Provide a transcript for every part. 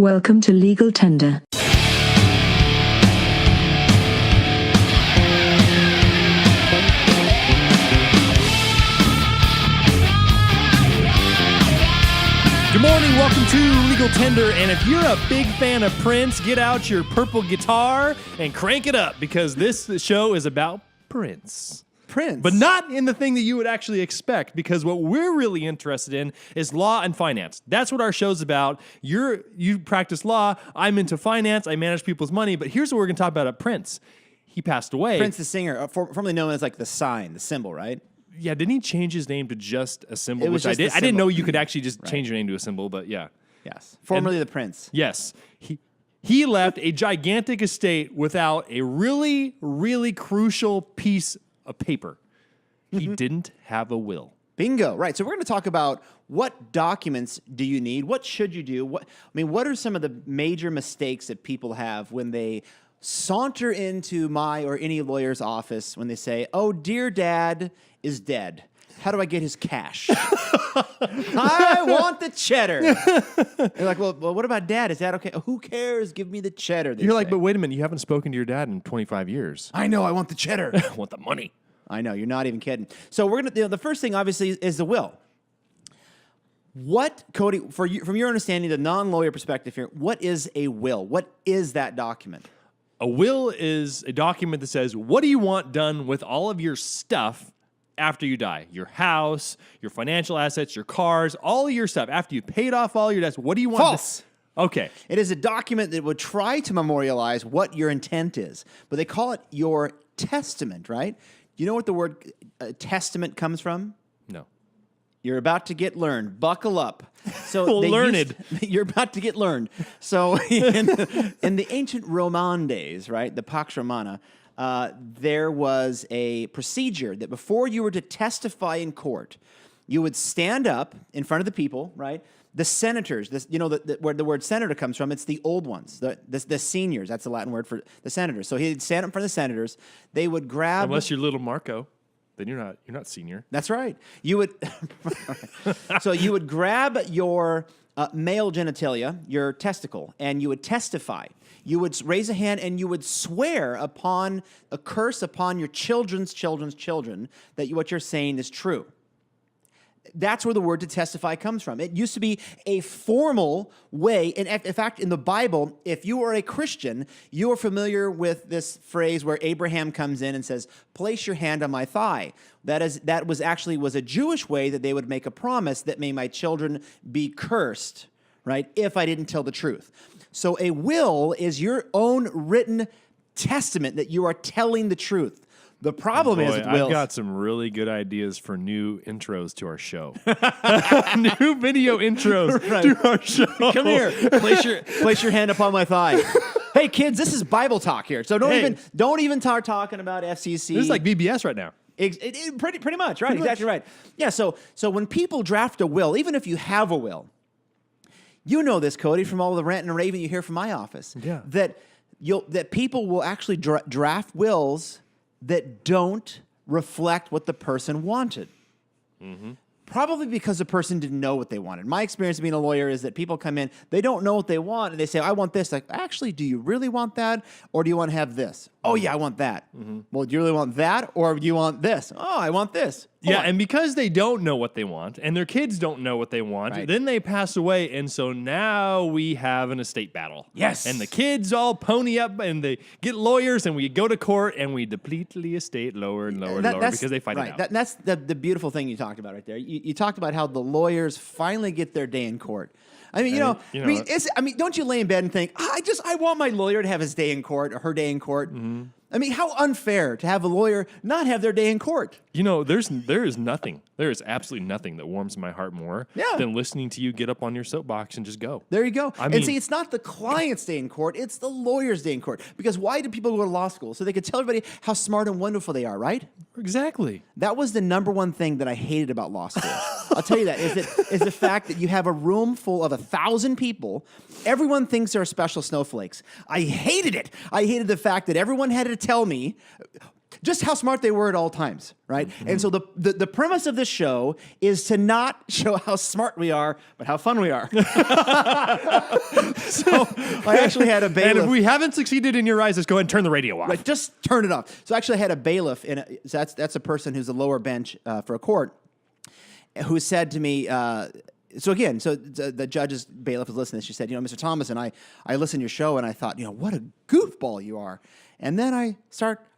Welcome to Legal Tender. Good morning, welcome to Legal Tender, and if you're a big fan of Prince, get out your purple guitar and crank it up, because this show is about Prince. But not in the thing that you would actually expect, because what we're really interested in is law and finance. That's what our show's about. You practice law, I'm into finance, I manage people's money, but here's what we're going to talk about at Prince. He passed away. Prince the singer, formerly known as like the sign, the symbol, right? Yeah, didn't he change his name to just a symbol? It was which just I did. the I didn't know symbol. you could actually just change your name to a symbol, but yeah. Yes. Formerly the Prince. Yes. He left a gigantic estate without a really, really crucial piece of paper. He didn't have a will. Bingo. Right. So we're going to talk about what documents do you need? What should you do? What are some of the major mistakes that people have when they saunter into my or any lawyer's office when they say, "Oh, dear dad is dead. How do I get his cash?" I want the cheddar. They're like, well, what about dad? Is that okay? Who cares? Give me the cheddar. You're like, but wait a minute, you haven't spoken to your dad in 25 years. I know, I want the cheddar. I want the money. I know, you're not even kidding. So we're gonna. The first thing, obviously, is the will. What, Cody, from your understanding, the non-lawyer perspective here, what is a will? What is that document? A will is a document that says, what do you want done with all of your stuff after you die? Your house, your financial assets, your cars, all of your stuff. After you've paid off all your debts, what do you want? False. Okay. It is a document that would try to memorialize what your intent is, but they call it your testament, right? You know what the word testament comes from? No. You're about to get learned. Buckle up. So Learned. You're about to get learned. So in the ancient Roman days, right, the Pax Romana, there was a procedure that before you were to testify in court, you would stand up in front of the people, right? The senators, where the word senator comes from, it's the old ones, the seniors. That's the Latin word for the senators. So he'd stand up in front of the senators. They would grab... Unless you're little Marco. Then you're not senior. That's right. You would, so you would grab your male genitalia, your testicle, and you would testify. You would raise a hand and you would swear upon a curse upon your children's children that what you're saying is true. That's where the word to testify comes from. It used to be a formal way. And in fact, in the Bible, if you are a Christian, you are familiar with this phrase where Abraham comes in and says, "Place your hand on my thigh." That was a Jewish way that they would make a promise that may my children be cursed, right, if I didn't tell the truth. So a will is your own written testament that you are telling the truth. The problem is with wills. I've got some really good ideas for new intros to our show. New video intros to our show. Come here. Place your hand upon my thigh. Hey kids, this is Bible talk here. So don't even start talking about FCC. This is like BBS right now. Pretty much, right? Exactly right. Yeah. So when people draft a will, even if you have a will, you know this, Cody, from all the rant and raving you hear from my office. Yeah. That people will actually draft wills that don't reflect what the person wanted. Mm-hmm. Probably because the person didn't know what they wanted. My experience being a lawyer is that people come in, they don't know what they want, and they say, "I want this." Like, actually, do you really want that? Or do you want to have this? "Oh, yeah, I want that." Mm-hmm. Well, do you really want that? Or do you want this? "Oh, I want this." And because they don't know what they want, and their kids don't know what they want, right. Then they pass away, and so now we have an estate battle. Yes. And the kids all pony up, and they get lawyers, and we go to court, and we deplete the estate lower and lower and lower because they fight it out. That's the beautiful thing you talked about right there. You talked about how the lawyers finally get their day in court. I mean, don't you lay in bed and think, I want my lawyer to have his day in court or her day in court? Mm-hmm. I mean, how unfair to have a lawyer not have their day in court. You know, there is nothing. There is absolutely nothing that warms my heart more than listening to you get up on your soapbox and just go. There you go. See, it's not the client's day in court. It's the lawyer's day in court. Because why do people go to law school? So they could tell everybody how smart and wonderful they are, right? Exactly. That was the number one thing that I hated about law school. I'll tell you that, is the fact that you have a room full of 1,000 people. Everyone thinks they're special snowflakes. I hated it. I hated the fact that everyone had to tell me just how smart they were at all times, right? And so the premise of this show is to not show how smart we are, but how fun we are. So I actually had a bailiff. And if we haven't succeeded in your eyes, just go ahead and turn the radio off. Right, just turn it off. So actually I had a bailiff, so that's a person who's a lower bench for a court, who said to me, the judge's bailiff was listening. She said, Mr. Thomas, and I listened to your show, and I thought, what a goofball you are. And then I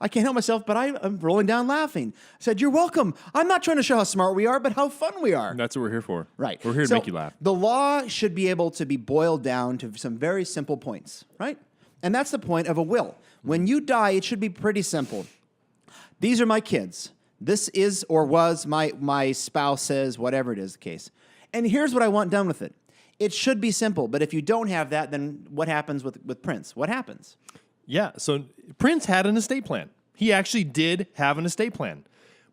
can't help myself, but I'm rolling down laughing. I said, you're welcome. I'm not trying to show how smart we are, but how fun we are. That's what we're here for. Right. We're here to make you laugh. The law should be able to be boiled down to some very simple points, right? And that's the point of a will. When you die, it should be pretty simple. These are my kids. This is or was my spouse says, whatever it is the case. And here's what I want done with it. It should be simple, but if you don't have that, then what happens with Prince? What happens? Yeah, so Prince had an estate plan. He actually did have an estate plan.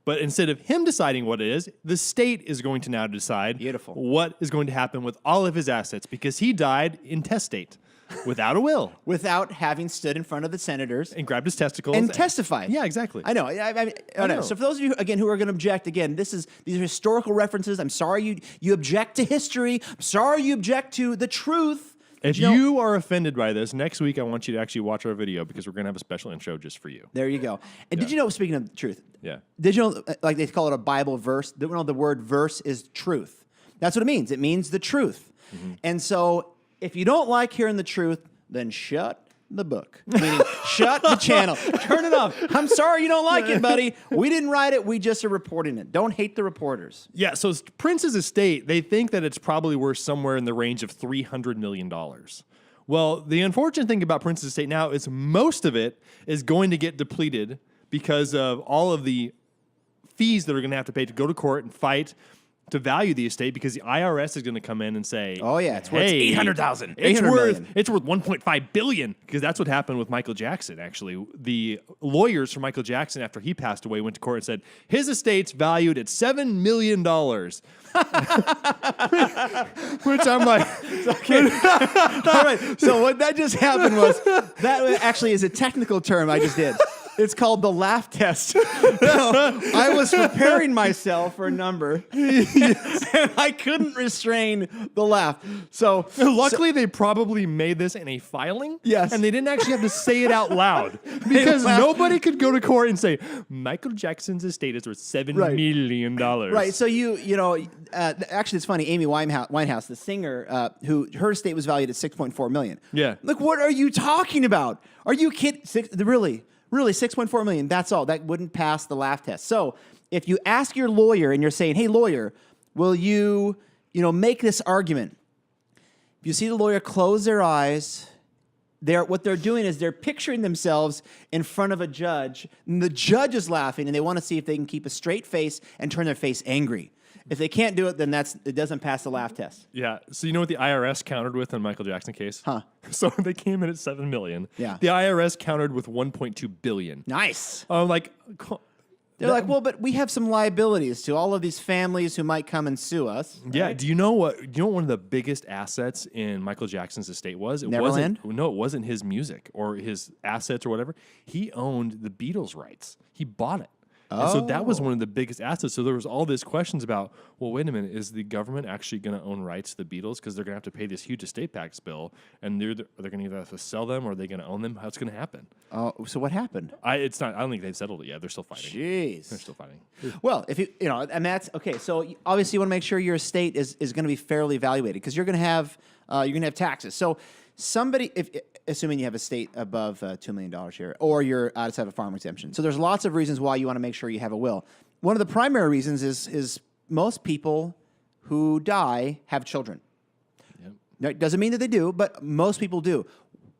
But instead of him deciding what it is, the state is going to now decide Beautiful. what is going to happen with all of his assets because he died intestate without a will. Without having stood in front of the senators And grabbed his testicles. and testified. Yeah, exactly. I know. I know. know. So for those of you, again, who are going to object, again, these are historical references. I'm sorry you object to history. I'm sorry you object to the truth. If You know- you are offended by this, next week I want you to actually watch our video because we're going to have a special intro just for you. There you go. And did you know, speaking of truth, Yeah. did you know, like they call it a Bible verse? The word verse is truth. That's what it means. It means the truth. And so if you don't like hearing the truth, then shut the book. Meaning, shut the channel. Turn it off. I'm sorry you don't like it, buddy. We didn't write it. We just are reporting it. Don't hate the reporters. Yeah, so Prince's estate, they think that it's probably worth somewhere in the range of $300 million. Well, the unfortunate thing about Prince's estate now is most of it is going to get depleted because of all of the fees that are going to have to pay to go to court and fight to value the estate because the IRS is going to come in and say, Oh, yeah, it's worth hey, $800,000. It's $800 worth million. it's worth 1.5 billion because that's what happened with Michael Jackson. Actually, the lawyers for Michael Jackson after he passed away went to court and said his estate's valued at $7 million. Which I'm like, All right. So what that just happened was that actually is a technical term I just did. It's called the laugh test. I was preparing myself for a number, and I couldn't restrain the laugh. So luckily they probably made this in a filing. Yes. And they didn't actually have to say it out loud because laughed. nobody could go to court and say Michael Jackson's estate is worth $7 million. Right. So actually, it's funny. Amy Winehouse, the singer, who her estate was valued at $6.4 million. Yeah. Look, what are you talking about? Are you kidding? Really, $6.4 million. That's all. That wouldn't pass the laugh test. So if you ask your lawyer and you're saying, "Hey, lawyer, will you make this argument?" If you see the lawyer close their eyes, what they're doing is they're picturing themselves in front of a judge, and the judge is laughing, and they want to see if they can keep a straight face and turn their face angry. If they can't do it, then it doesn't pass the laugh test. Yeah. So you know what the IRS countered with in Michael Jackson case? Huh. So they came in at $7 million. Yeah. The IRS countered with $1.2 billion. Nice. I'm like, They're like, well, but we have some liabilities to all of these families who might come and sue us. yeah. right? Do you know what? One of the biggest assets in Michael Jackson's estate was? Neverland? No, it wasn't his music or his assets or whatever. He owned the Beatles' rights. He bought it. And so that was one of the biggest assets. So there was all these questions about, well, wait a minute, is the government actually going to own rights to the Beatles? Because they're going to have to pay this huge estate tax bill, and they're going to either have to sell them or are they going to own them? How's it going to happen? Oh, so what happened? I don't think they've settled it yet. They're still fighting. Jeez. They're still fighting. Well, if and that's okay. So obviously, you want to make sure your estate is going to be fairly evaluated because you're going to have taxes. So somebody, assuming you have a estate above $2 million here, or you're outside of a farm exemption. So there's lots of reasons why you want to make sure you have a will. One of the primary reasons is most people who die have children. Yep. Now, it doesn't mean that they do, but most people do.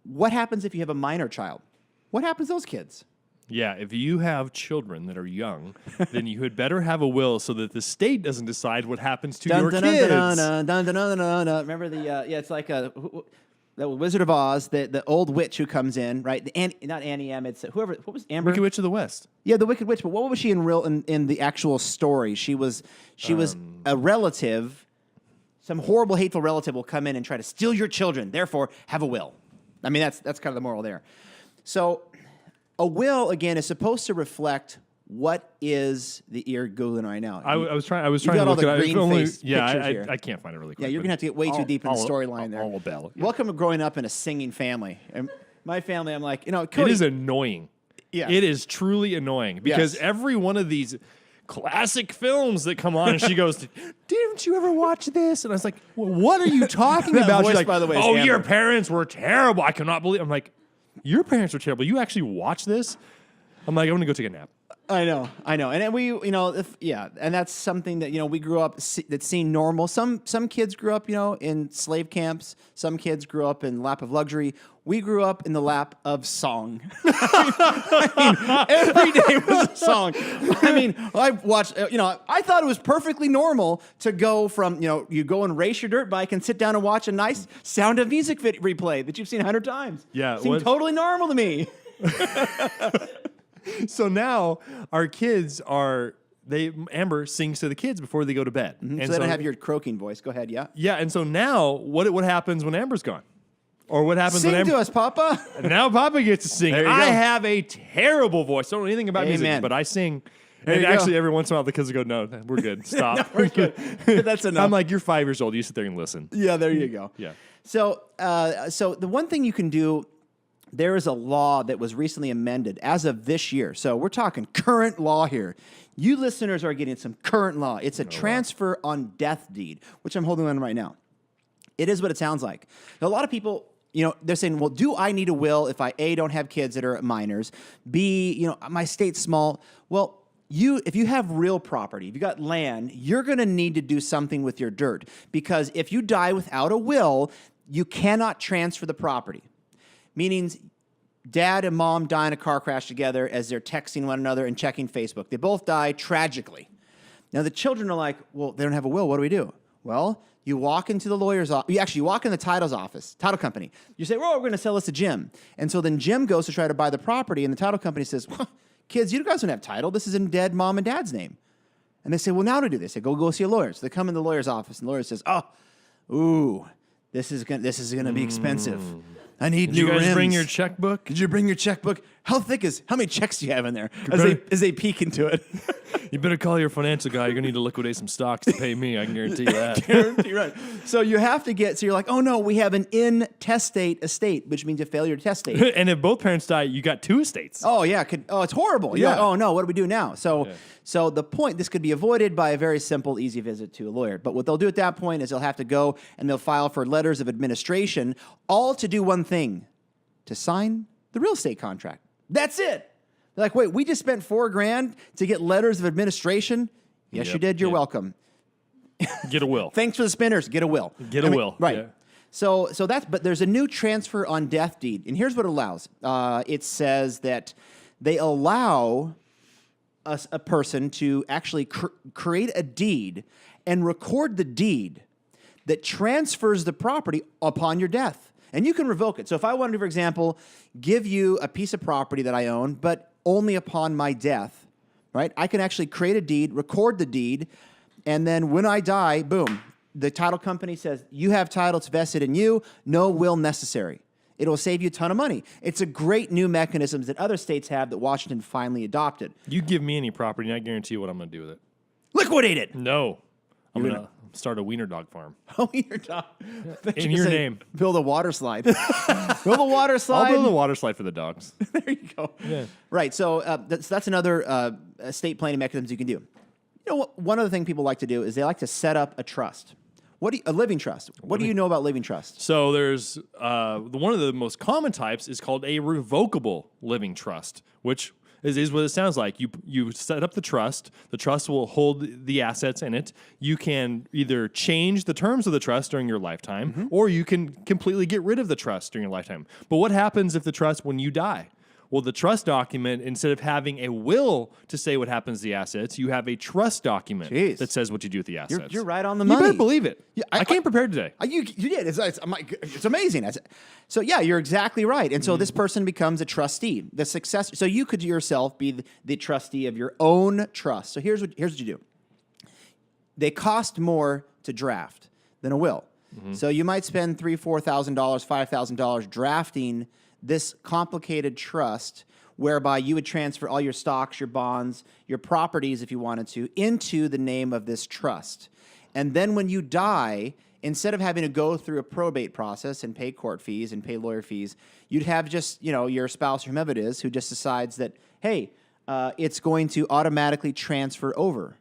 What happens if you have a minor child? What happens to those kids? Yeah, if you have children that are young, then you had better have a will so that the state doesn't decide what happens to your kids. Remember it's like the Wizard of Oz, the old witch who comes in, right? Not Annie M. It's whoever. What was Amber? Wicked Witch of the West. Yeah, the Wicked Witch. But what was she in the actual story? She was a relative. Some horrible, hateful relative will come in and try to steal your children. Therefore, have a will. I mean, that's kind of the moral there. So a will, again, is supposed to reflect what is the you're Googling right now. I was trying You've to got all look the at it. green Only- face Yeah, pictures here. I can't find it really quick. Yeah, you're but going to have to get way too deep in the storyline there. I'll bell. Welcome to growing up in a singing family. And my family, I'm like, It Cody, is annoying. Yes. It is truly annoying because Yes. every one of these classic films that come on and she goes, didn't you ever watch this? And I was like, well, what are you talking That about? voice, She's like, by the way, is oh, your Amber. parents were terrible. I cannot believe. I'm like, your parents were terrible. You actually watched this? I'm like, I'm going to go take a nap. I know, and then we, and that's something that we grew up that's seen normal. Some kids grew up, in slave camps. Some kids grew up in lap of luxury. We grew up in the lap of song. Every day was a song. I watched. I thought it was perfectly normal to go from you go and race your dirt bike and sit down and watch a nice Sound of Music replay that you've seen 100 times. Yeah, it seemed totally normal to me. So now our kids Amber sings to the kids before they go to bed. So they don't have your croaking voice. Go ahead, yeah. Yeah, and so now what happens when Amber's gone? Or what happens Sing when Amber... to us, Papa. Now Papa gets to sing. There you I go. have a terrible voice. Don't know anything about music, Amen. but I sing. There And you go. actually, every once in a while, the kids will go, no, we're good. Stop. We're good. That's enough. I'm like, you're 5 years old. You sit there and listen. Yeah, there you go. Yeah. So the one thing you can do, there is a law that was recently amended as of this year. So we're talking current law here. You listeners are getting some current law. It's a transfer on death deed, which I'm holding on right now. It is what it sounds like. Now, a lot of people, they're saying, well, do I need a will if I, A, don't have kids that are minors, B, my state's small? Well, if you have real property, if you got land, you're going to need to do something with your dirt, because if you die without a will, you cannot transfer the property. Meaning dad and mom die in a car crash together as they're texting one another and checking Facebook. They both die tragically. Now the children are like, well, they don't have a will. What do we do? Well, you walk into the lawyer's office. You walk in the title's office, title company. You say, well, we're going to sell this to Jim. And so then Jim goes to try to buy the property, and the title company says, well, kids, you guys don't have title. This is in dead mom and dad's name. And they say, well, now what do we do? They say, go see a lawyer. So they come in the lawyer's office, and the lawyer says, this is gonna be expensive. I need Did you new guys rims. bring your checkbook? Did you bring your checkbook? How many checks do you have in there? As they peek into it. You better call your financial guy. You're going to need to liquidate some stocks to pay me. I can guarantee you that. Guarantee, right. So you have to so you're like, oh no, we have an intestate estate, which means a failure to testate. And if both parents die, you got 2 estates. Oh yeah, it's horrible. You're Yeah. like, oh no, what do we do now? So the point, this could be avoided by a very simple, easy visit to a lawyer. But what they'll do at that point is they'll have to go and they'll file for letters of administration, all to do one thing: to sign the real estate contract. That's it. They're like, wait, we just spent $4,000 to get letters of administration. Yes, Yep, you did. You're yep. welcome. Get a will. Thanks for the spinners. Get a will. Get a will. Right. Yeah. So but there's a new transfer on death deed, and here's what it allows. It says that they allow a person to actually create a deed and record the deed that transfers the property upon your death. And you can revoke it. So if I wanted to, for example, give you a piece of property that I own, but only upon my death, right? I can actually create a deed, record the deed, and then when I die, boom, the title company says, you have title, it's vested in you, no will necessary. It'll save you a ton of money. It's a great new mechanism that other states have that Washington finally adopted. You give me any property, and I guarantee you what I'm going to do with it. Liquidate it! No. I'm going to start a wiener dog farm. Oh, your dog. In your name. Build a water slide. Build a water slide. I'll build a water slide for the dogs. There you go. Yeah. Right. So that's another estate planning mechanism you can do. One other thing people like to do is they like to set up a trust. A living trust. What do you know about living trust? So there's one of the most common types is called a revocable living trust, which is what it sounds like. You set up the trust. The trust will hold the assets in it. You can either change the terms of the trust during your lifetime, or you can completely get rid of the trust during your lifetime. But what happens if the trust, when you die? Well, the trust document, instead of having a will to say what happens to the assets, you have a trust document Jeez. that says what you do with the assets. You're right on the You money. better believe it. Yeah, I came prepared today. You did. It's amazing. So yeah, you're exactly right. And so this person becomes a trustee, the successor. So you could yourself be the trustee of your own trust. So here's what you do. They cost more to draft than a will. So you might spend $3,000, $4,000, $5,000 drafting this complicated trust whereby you would transfer all your stocks, your bonds, your properties, if you wanted to, into the name of this trust. And then when you die, instead of having to go through a probate process and pay court fees and pay lawyer fees, you'd have just, your spouse or whomever it is who just decides that, hey, it's going to automatically transfer over.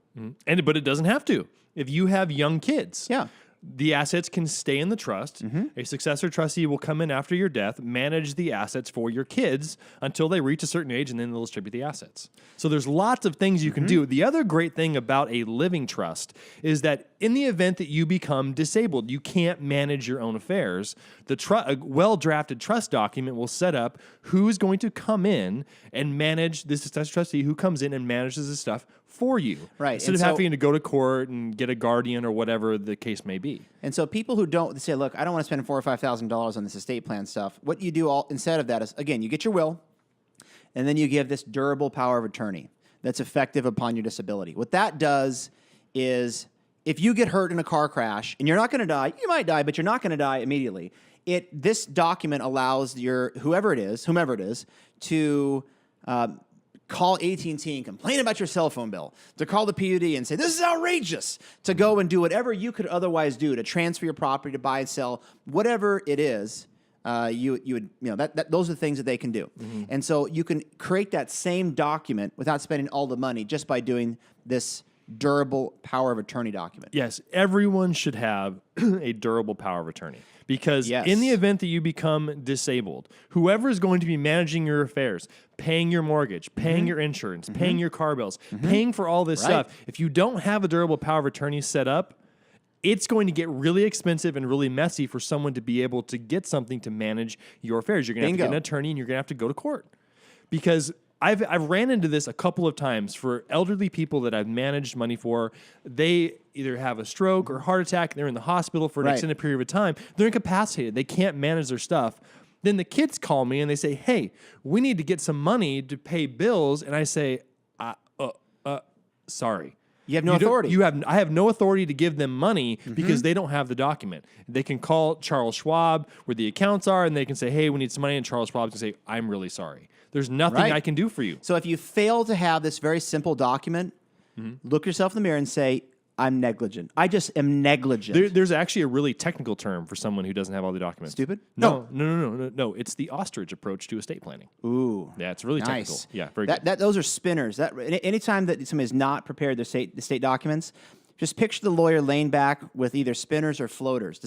But it doesn't have to. If you have young kids, Yeah. the assets can stay in the trust. A successor trustee will come in after your death, manage the assets for your kids until they reach a certain age, and then they'll distribute the assets. So there's lots of things you can do. The other great thing about a living trust is that in the event that you become disabled, you can't manage your own affairs, a well-drafted trust document will set up who's going to come in and manage this successor trustee who comes in and manages this stuff for you. Right. Instead of having to go to court and get a guardian or whatever the case may be. And so people who don't say, look, I don't want to spend $4,000 or $5,000 on this estate plan stuff. What you do instead of that is, again, you get your will, and then you give this durable power of attorney that's effective upon your disability. What that does is, if you get hurt in a car crash and you're not going to die, you might die, but you're not going to die immediately. This document allows whomever it is, to call AT&T and complain about your cell phone bill, to call the PUD and say, this is outrageous, to go and do whatever you could otherwise do, to transfer your property, to buy and sell, whatever it is, those are the things that they can do. And so you can create that same document without spending all the money just by doing this durable power of attorney document. Yes, everyone should have a durable power of attorney. Because in the event that you become disabled, whoever is going to be managing your affairs, paying your mortgage, paying your insurance, paying your car bills, paying for all this stuff, if you don't have a durable power of attorney set up, it's going to get really expensive and really messy for someone to be able to get something to manage your affairs. You're going to have to get an attorney and you're going to have to go to court. Because I've ran into this a couple of times for elderly people that I've managed money for. They either have a stroke or heart attack, and they're in the hospital for an extended period of time. They're incapacitated. They can't manage their stuff. Then the kids call me and they say, hey, we need to get some money to pay bills. And I say, sorry. You have no authority. I have no authority to give them money because they don't have the document. They can call Charles Schwab where the accounts are, and they can say, hey, we need some money. And Charles Schwab can say, I'm really sorry. There's nothing I can do for you. So if you fail to have this very simple document, look yourself in the mirror and say, I'm negligent. I just am negligent. There's actually a really technical term for someone who doesn't have all the documents. Stupid? No. It's the ostrich approach to estate planning. Ooh. Yeah, it's really technical. Nice. Yeah, very good. Those are spinners. Anytime that somebody has not prepared their estate documents, just picture the lawyer laying back with either spinners or floaters.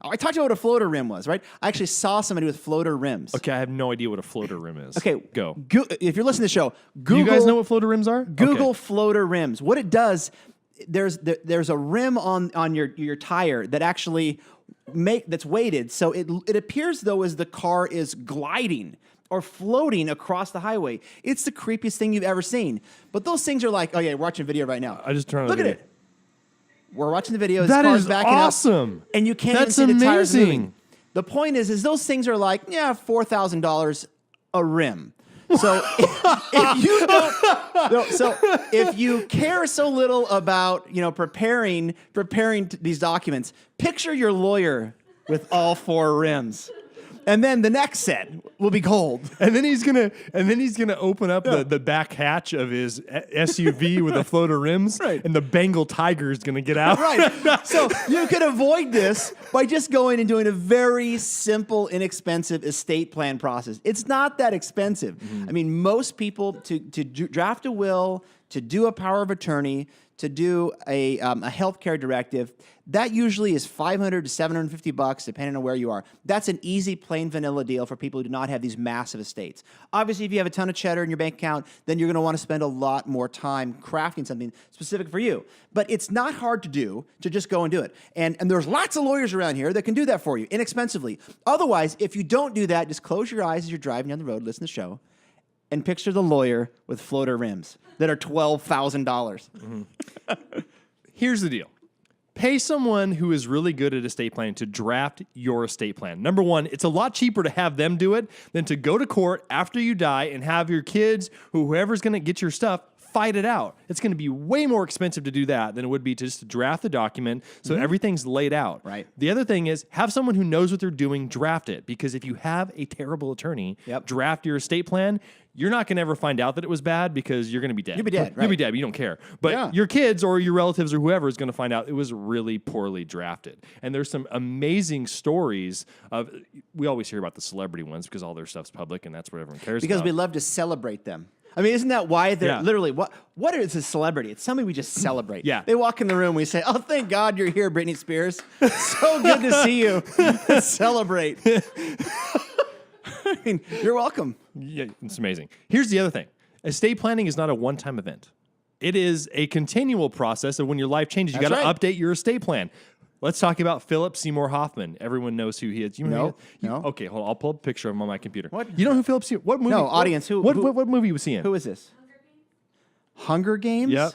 I talked about what a floater rim was, right? I actually saw somebody with floater rims. Okay, I have no idea what a floater rim is. Okay, go. If you're listening to the show, Google. You guys know what floater rims are? Google floater rims. What it does, there's a rim on your tire that actually that's weighted, so it appears though as the car is gliding or floating across the highway. It's the creepiest thing you've ever seen. But those things are like, oh yeah, we're watching a video right now. I just turned on Look the at video. it. We're watching the video. That car's is backing awesome. Up, and you can't That's even see the tires amazing. moving. The point is those things are like, $4,000 a rim. So if you care so little about preparing these documents, picture your lawyer with all 4 rims. And then the next set will be gold. And then he's gonna open up the back hatch of his SUV with the floater rims, and the Bengal tiger is gonna get out. Right. So you could avoid this by just going and doing a very simple, inexpensive estate plan process. It's not that expensive. I mean, most people to draft a will, to do a power of attorney, to do a healthcare directive, that usually is $500 to $750, depending on where you are. That's an easy, plain vanilla deal for people who do not have these massive estates. Obviously, if you have a ton of cheddar in your bank account, then you're going to want to spend a lot more time crafting something specific for you. But it's not hard to do, to just go and do it. And there's lots of lawyers around here that can do that for you inexpensively. Otherwise, if you don't do that, just close your eyes as you're driving down the road, listen to the show, and picture the lawyer with floater rims that are $12,000. Here's the deal. Pay someone who is really good at estate planning to draft your estate plan. Number one, it's a lot cheaper to have them do it than to go to court after you die and have your kids, whoever's going to get your stuff, fight it out. It's going to be way more expensive to do that than it would be to just draft the document so everything's laid out. Right. The other thing is have someone who knows what they're doing draft it, because if you have a terrible attorney draft your estate plan, you're not going to ever find out that it was bad because you're going to be dead. You'll be dead, You'll be right. dead, but you don't care. But your kids or your relatives or whoever is going to find out it was really poorly drafted. And there's some amazing stories of, we always hear about the celebrity ones because all their stuff's public and that's what everyone cares Because about. we love to celebrate them. I mean, isn't that why they're Yeah. literally, what is a celebrity? It's somebody we just celebrate. Yeah. They walk in the room, we say, oh, thank God you're here, Britney Spears. So good to see you. Celebrate. I mean, you're welcome. Yeah, it's amazing. Here's the other thing. Estate planning is not a one-time event. It is a continual process of when your life changes. You got That's to right. update your estate plan. Let's talk about Philip Seymour Hoffman. Everyone knows who he is. You know who he is? No. Okay, hold on. I'll pull up a picture of him on my computer. What? You know who Philip Seymour? What movie? No, audience, who- What movie was he in? Who is this? Hunger Games? Yep.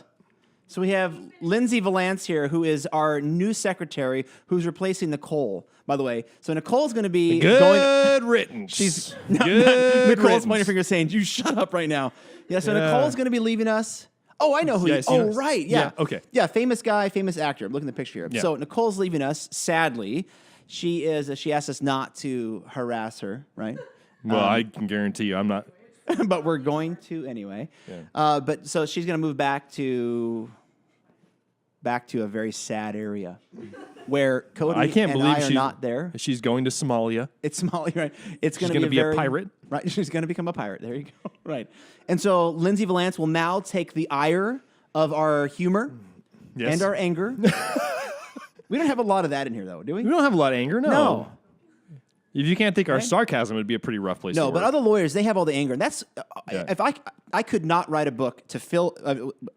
So we have Lindsay Valance here, who is our new secretary, who's replacing Nicole, by the way. So Nicole's going to be going... Good riddance. She's good. Nicole's riddance. pointing her finger saying, "You shut up right now." Yeah, so Yeah. Nicole's going to be leaving us. Oh, I know who. Yes, he, you oh, know. right. Yeah. Yeah, okay. Yeah, famous guy, famous actor. I'm looking at the picture here. Yeah. So Nicole's leaving us. Sadly, she is. She asked us not to harass her, right? Well, I can guarantee you, I'm not. But we're going to anyway. Yeah. But so she's going to move back to a very sad area where Cody I can't and believe I are she- not there. She's going to Somalia. It's Somalia, right? It's going gonna to be a very, pirate? right? She's going to become a pirate. There you go. Right. And so Lindsay Valance will now take the ire of our humor Yes. and our anger. We don't have a lot of that in here, though, do we? We don't have a lot of anger. No. No. If you can't take our sarcasm, it'd be a pretty rough place to No, work. but other lawyers, they have all the anger. And that's, Yeah. if I could not write a book to fill,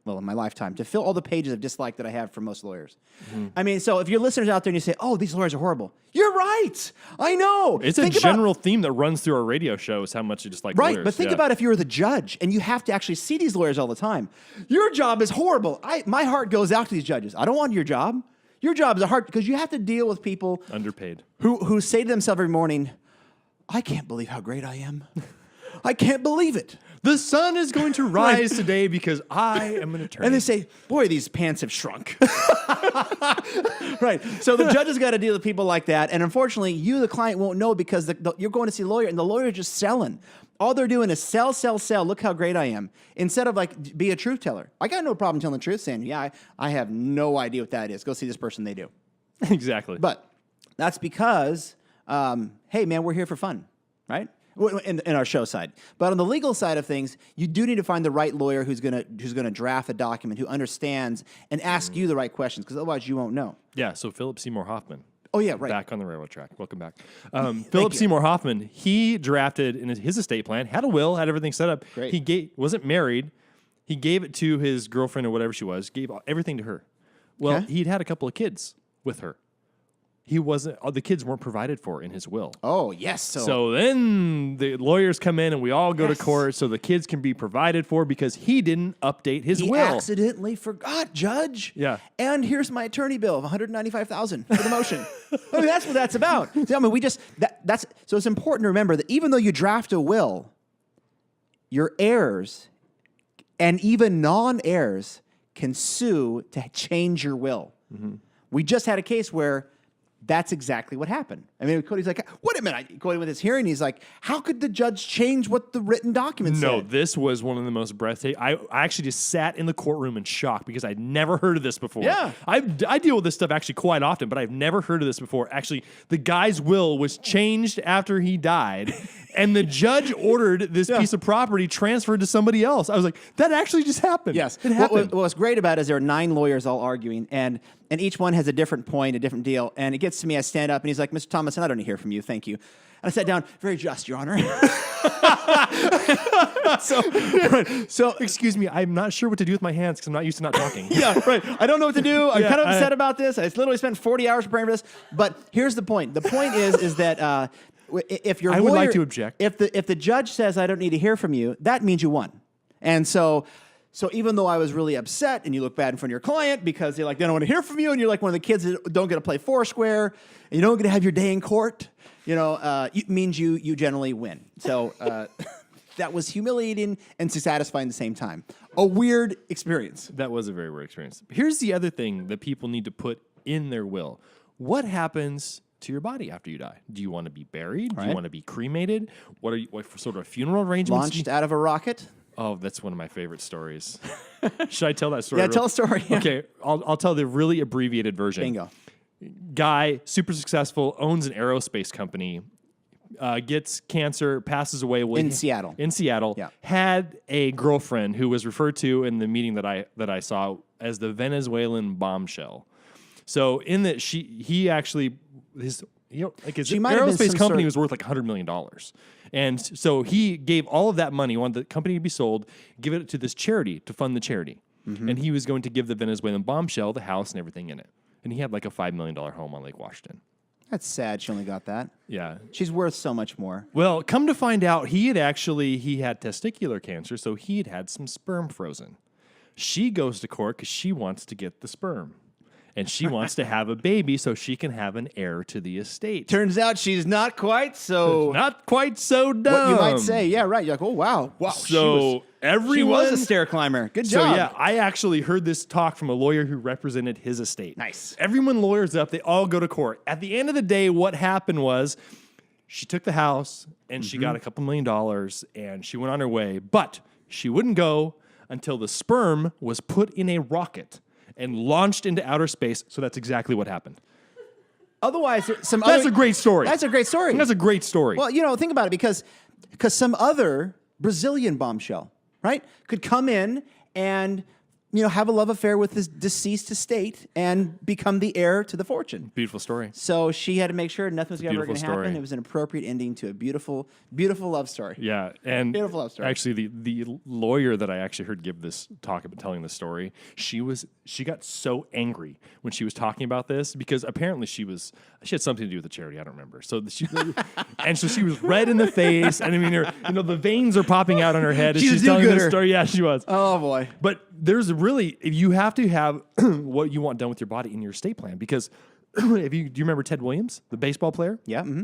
well, in my lifetime, to fill all the pages of dislike that I have for most lawyers. Mm-hmm. I mean, so if you're listeners out there and you say, oh, these lawyers are horrible. You're right. I know. It's Think a about- general theme that runs through our radio show is how much you just like Right, lawyers. but think Yeah. about if you were the judge and you have to actually see these lawyers all the time. Your job is horrible. My heart goes out to these judges. I don't want your job. Your job is hard because you have to deal with people Underpaid. who say to themselves every morning, I can't believe how great I am. I can't believe it. The sun is going to rise today because I am an attorney. And they say, boy, these pants have shrunk. Right. So the judge has got to deal with people like that. And unfortunately, you, the client, won't know because you're going to see a lawyer and the lawyer is just selling. All they're doing is sell, sell, sell. Look how great I am. Instead of like be a truth teller. I got no problem telling the truth, saying, yeah, I have no idea what that is. Go see this person, they do. exactly. But that's because, hey, man, we're here for fun, right? In our show side. But on the legal side of things, you do need to find the right lawyer who's gonna draft a document, who understands and ask you the right questions, because otherwise you won't know. Yeah, so Philip Seymour Hoffman. Oh, yeah, right. Back on the railroad track. Welcome back. Philip Seymour Hoffman, he drafted in his estate plan, had a will, had everything set up. Great. He wasn't married. He gave it to his girlfriend or whatever she was, gave everything to her. Well, Okay. he'd had a couple of kids with her. He wasn't, the kids weren't provided for in his will. Oh, yes. So then the lawyers come in and we all go to Yes. court so the kids can be provided for because he didn't update his he will. accidentally forgot, Judge. Yeah. And here's my attorney bill of $195,000 for the motion. I mean, that's what that's about. See, I mean, that's so it's important to remember that even though you draft a will, your heirs and even non-heirs can sue to change your will. Mm-hmm. We just had a case where that's exactly what happened. I mean, Cody's like, wait a minute. Cody with his hearing, he's like, how could the judge change what the written document No, said? this was one of the most breathtaking. I actually just sat in the courtroom in shock because I'd never heard of this before. Yeah. I deal with this stuff actually quite often, but I've never heard of this before. Actually, the guy's will was changed after he died, and the judge ordered this piece of property transferred to somebody else. I was like, that actually just happened. Yes. It happened. What's great about it is there are 9 lawyers all arguing, and each one has a different point, a different deal. And it gets to me, I stand up, and he's like, Mr. Thomas, I don't need to hear from you. Thank you. And I sat down, very just, Your Honor. so Excuse me, I'm not sure what to do with my hands because I'm not used to not talking. yeah, right. I don't know what to do. I'm Yeah, kind of upset about this. I literally spent 40 hours preparing for this. But here's the point. The point is that if your I lawyer, would like to object. If the judge says I don't need to hear from you, that means you won. And so even though I was really upset, and you look bad in front of your client because they don't want to hear from you, and you're like one of the kids that don't get to play Foursquare, and you don't get to have your day in court, it means you generally win. So that was humiliating and satisfying at the same time. A weird experience. That was a very weird experience. Here's the other thing that people need to put in their will. What happens to your body after you die? Do you want to be buried? Do you Right. want to be cremated? What sort of funeral arrangements? Launched out of a rocket. Oh, that's one of my favorite stories. Should I tell that story? Yeah, tell a story. Okay, I'll tell the really abbreviated version. Bingo. Guy, super successful, owns an aerospace company, gets cancer, passes away. In Seattle. In Seattle, Yeah. had a girlfriend who was referred to in the meeting that I saw as the Venezuelan bombshell. So in that he actually his She might have been aerospace some company sort- was worth like $100 million. And so he gave all of that money, wanted the company to be sold, give it to this charity to fund the charity. Mm-hmm. And he was going to give the Venezuelan bombshell the house and everything in it. And he had like a $5 million home on Lake Washington. That's sad. She only got that. Yeah. She's worth so much more. Well, come to find out, he had testicular cancer, so he had some sperm frozen. She goes to court because she wants to get the sperm. And she wants to have a baby so she can have an heir to the estate. Turns out she's not quite so. Not quite so dumb. What you might say. Yeah, right. You're like, oh, wow. Wow. So she was a stair climber. Good So job. yeah, I actually heard this talk from a lawyer who represented his estate. Nice. Everyone lawyers up. They all go to court. At the end of the day, what happened was she took the house and she got a couple $1 million and she went on her way. But she wouldn't go until the sperm was put in a rocket and launched into outer space. So that's exactly what happened. Otherwise, That's a great story. That's a great story. That's a great story. Well, think about it because some other Brazilian bombshell, right, could come in and have a love affair with his deceased estate and become the heir to the fortune. Beautiful story. So she had to make sure nothing was ever beautiful going to happen. story. It was an appropriate ending to a beautiful, beautiful love story. Yeah, and Beautiful love story. actually, the lawyer that I actually heard give this talk about telling the story, she got so angry when she was talking about this because apparently she had something to do with the charity. I don't remember. So she was red in the face, and I mean, the veins are popping out on her head as She's a she's telling this do-gooder. story. Yeah, she was. Oh boy. But you have to have what you want done with your body in your estate plan because do you remember Ted Williams, the baseball player? Yeah. Mm-hmm.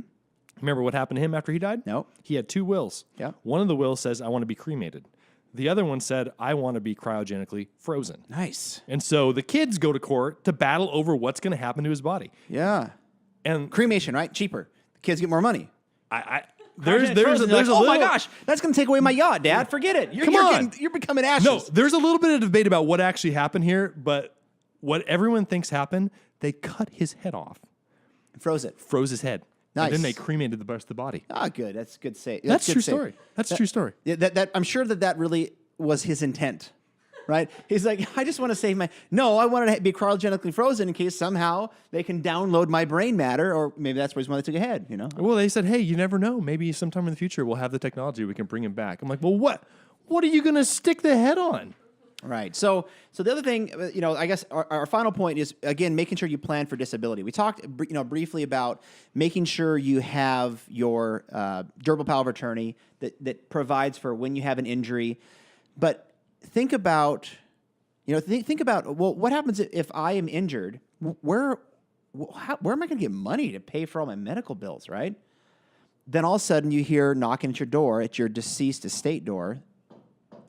Remember what happened to him after he died? No. He had two wills. Yeah. One of the wills says, I want to be cremated. The other one said, I want to be cryogenically frozen. Nice. And so the kids go to court to battle over what's going to happen to his body. Yeah. And Cremation, right? Cheaper. The kids get more money. there's a little, oh my gosh, that's going to take away my yacht, Dad. Forget it. You're becoming ashes. No, there's a little bit of debate about what actually happened here, but what everyone thinks happened, they cut his head off, Froze it. froze his head. Nice. And then they cremated the rest of the body. Ah, good. That's good. That's good true save. story. That's a true story. Yeah, that I'm sure that really was his intent, right? He's like, I just want to save my. No, I wanted to be cryogenically frozen in case somehow they can download my brain matter, or maybe that's why they took a head. Well, they said, hey, you never know. Maybe sometime in the future we'll have the technology. We can bring him back. I'm like, well, what? What are you going to stick the head on? Right. So the other thing, I guess our final point is, again, making sure you plan for disability. We talked, briefly about making sure you have your durable power of attorney that provides for when you have an injury. But think about, think about, well, what happens if I am injured? Where am I going to get money to pay for all my medical bills, right? Then all of a sudden you hear knocking at your door, at your deceased estate door.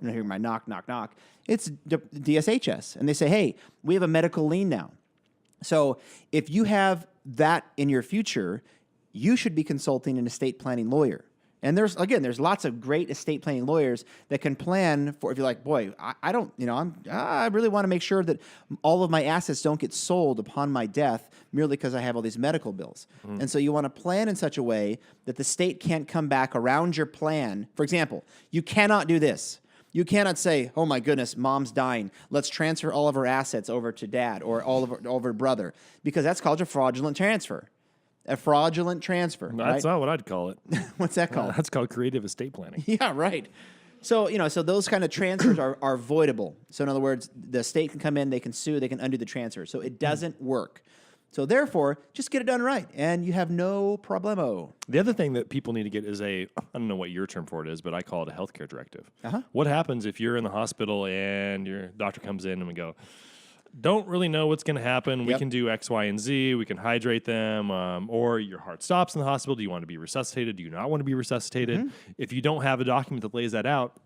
And I hear my knock, knock, knock. It's DSHS. And they say, hey, we have a medical lien now. So if you have that in your future, you should be consulting an estate planning lawyer. And there's lots of great estate planning lawyers that can plan for, if you're like, boy, I really want to make sure that all of my assets don't get sold upon my death merely because I have all these medical bills. Mm. And so you want to plan in such a way that the state can't come back around your plan. For example, you cannot do this. You cannot say, oh my goodness, mom's dying. Let's transfer all of her assets over to dad or all of her brother, because that's called a fraudulent transfer. A fraudulent transfer. That's right? not what I'd call it. What's that called? That's called creative estate planning. Yeah, right. So, so those kind of transfers are voidable. So in other words, the state can come in, they can sue, they can undo the transfer. So it doesn't work. So therefore, just get it done right, and you have no problemo. The other thing that people need to get is I don't know what your term for it is, but I call it a healthcare directive. Uh-huh. What happens if you're in the hospital and your doctor comes in and we go, don't really know what's going to happen. We Yep. can do X, Y, and Z. We can hydrate them, or your heart stops in the hospital. Do you want to be resuscitated? Do you not want to be resuscitated? Mm-hmm. If you don't have a document that lays that out,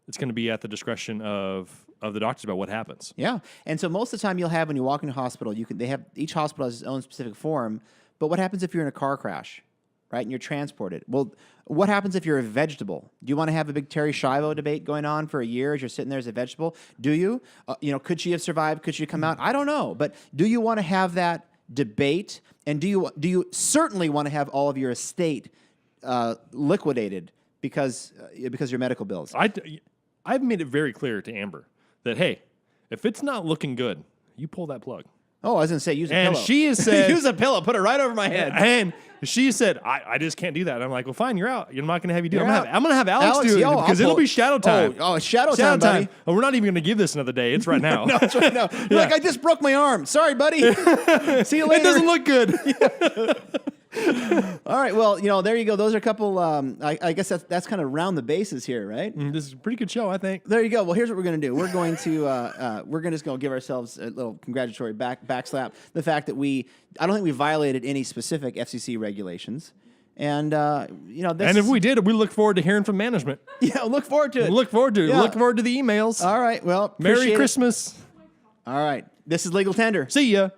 it's going to be at the discretion of the doctors about what happens. Yeah, and so most of the time you'll have when you walk into a hospital, each hospital has its own specific form. But what happens if you're in a car crash, right? And you're transported. Well, what happens if you're a vegetable? Do you want to have a big Terry Schiavo debate going on for a year as you're sitting there as a vegetable? Do you? Could she have survived? Could she come out? I don't know. But do you want to have that debate? And do you certainly want to have all of your estate liquidated because your medical bills? I've made it very clear to Amber that, hey, if it's not looking good, you pull that plug. Oh, I was going to say use a And pillow. she has said, use a pillow. Put it right over my head. and she said, I just can't do that. And I'm like, well, fine, you're out. I'm not going to have you do it. You're out. I'm going to have Alex do it I'll because it'll pull- be shadow time. Oh, shadow time, buddy. Oh, we're not even going to give this another day. It's right now. No, that's right now. You're like, I just broke my arm. Sorry, buddy. See you later. It doesn't look good. All right. Well, there you go. Those are a couple. I guess that's kind of round the bases here, right? This is a pretty good show, I think. There you go. Well, here's what we're going to do. We're going to just go give ourselves a little congratulatory back slap. The fact that I don't think we violated any specific FCC regulations, and And if we did, we look forward to hearing from management. yeah, look forward to it. Look forward to it. Yeah. Look forward to the emails. All right. Well, Merry appreciate it. Christmas. All right. This is Legal Tender. See ya.